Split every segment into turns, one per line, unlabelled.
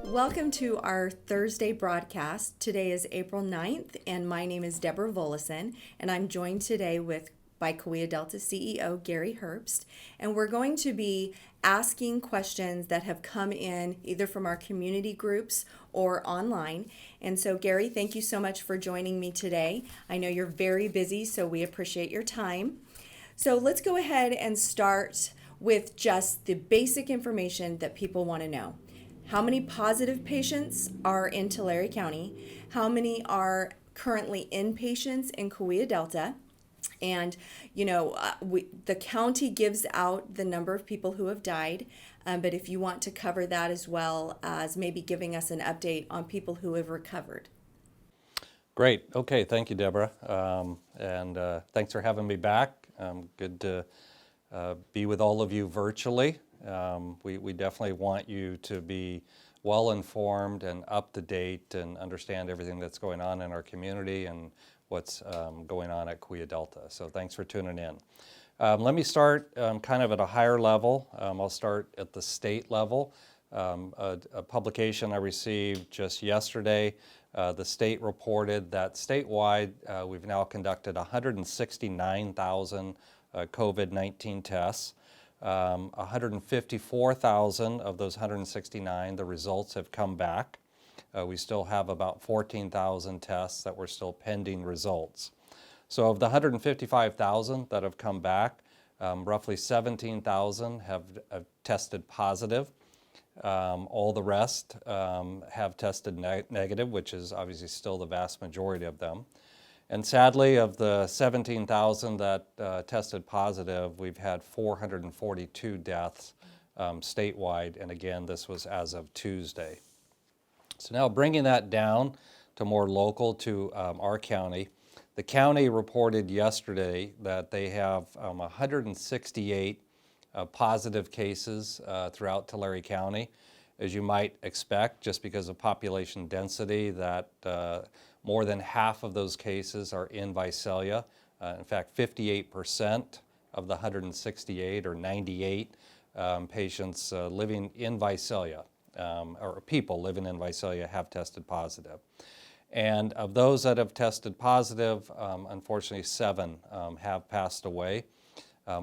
Welcome to our Thursday broadcast. Today is April 9th, and my name is Deborah Volleson, and I'm joined today by Kaweah Delta CEO Gary Herbst, and we're going to be asking questions that have come in either from our community groups or online. And so, Gary, thank you so much for joining me today. I know you're very busy, so we appreciate your time. So let's go ahead and start with just the basic information that people want to know. How many positive patients are in Tulare County? How many are currently inpatients in Kaweah Delta? And, the county gives out the number of people who have died, but if you want to cover that as well as maybe giving us an update on people who have recovered.
Great. Okay. Thank you, Deborah. And thanks for having me back. Good to be with all of you virtually. We definitely want you to be well informed and up to date and understand everything that's going on in our community and what's going on at Kaweah Delta. So thanks for tuning in. Let me start kind of at a higher level. I'll start at the state level. A publication I received just yesterday, the state reported that statewide we've now conducted 169,000 COVID-19 tests. 154,000 of those 169, the results have come back. We still have about 14,000 tests that were still pending results. So of the 155,000 that have come back, roughly 17,000 have tested positive. All the rest have tested negative, which is obviously still the vast majority of them. And sadly, of the 17,000 that tested positive, we've had 442 deaths statewide, and again, this was as of Tuesday. So now bringing that down to more local to our county, the county reported yesterday that they have 168 positive cases throughout Tulare County. As you might expect, just because of population density, that more than half of those cases are in Visalia. In fact, 58% of the 168 or 98 patients living in Visalia, or people living in Visalia, have tested positive. And of those that have tested positive, unfortunately 7 have passed away.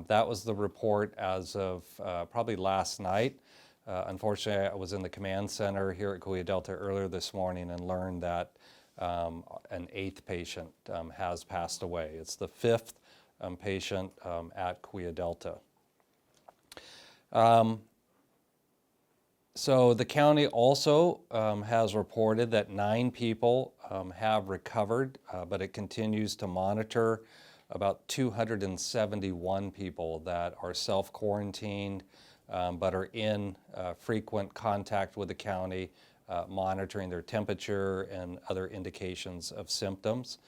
That was the report as of probably last night. Unfortunately, I was in the command center here at Kaweah Delta earlier this morning and learned that an 8th patient has passed away. It's the 5th patient at Kaweah Delta. So the county also has reported that 9 people have recovered, but it continues to monitor about 271 people that are self-quarantined, but are in frequent contact with the county, monitoring their temperature and other indications of symptoms.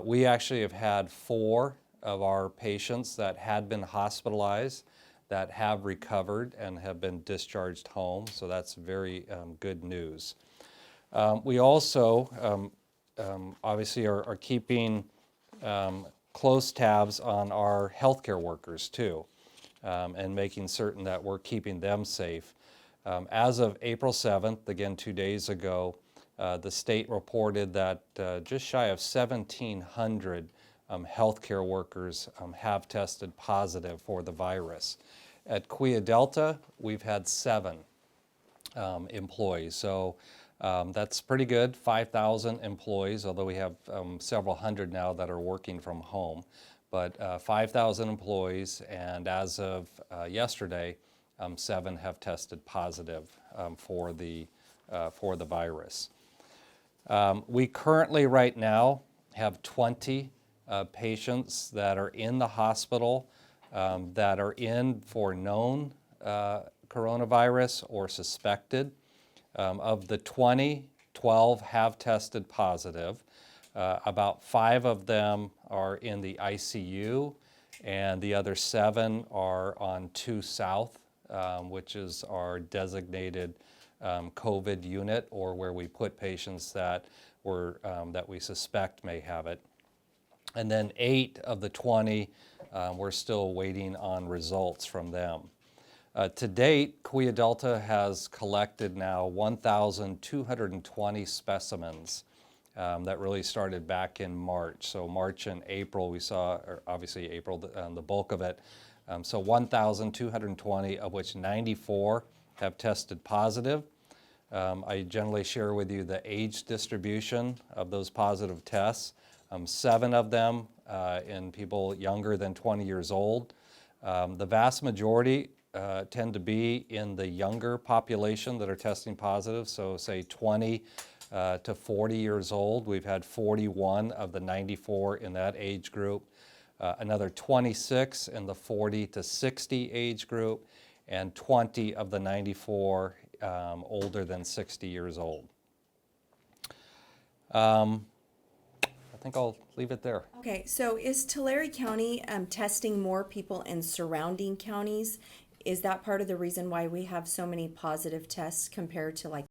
We actually have had 4 of our patients that had been hospitalized that have recovered and have been discharged home, so that's very good news. We also obviously are keeping close tabs on our healthcare workers too, and making certain that we're keeping them safe. As of April 7th, again 2 days ago, the state reported that just shy of 1,700 healthcare workers have tested positive for the virus. At Kaweah Delta, we've had 7 employees, so that's pretty good, 5,000 employees, although we have several hundred now that are working from home. But 5,000 employees, and as of yesterday, 7 have tested positive for the virus. We currently right now have 20 patients that are in the hospital that are in for known coronavirus or suspected. Of the 20, 12 have tested positive. About 5 of them are in the ICU, and the other 7 are on 2 South, which is our designated COVID unit, or where we put patients that we suspect may have it. And then 8 of the 20, we're still waiting on results from them. To date, Kaweah Delta has collected now 1,220 specimens. That really started back in March. So March and April we saw, or obviously April, the bulk of it. So 1,220, of which 94 have tested positive. I generally share with you the age distribution of those positive tests. 7 of them in people younger than 20 years old. The vast majority tend to be in the younger population that are testing positive, so say 20 to 40 years old. We've had 41 of the 94 in that age group, another 26 in the 40 to 60 age group, and 20 of the 94 older than 60 years old. I think I'll leave it there.
Okay, so is Tulare County testing more people in surrounding counties? Is that part of the reason why we have so many positive tests compared to like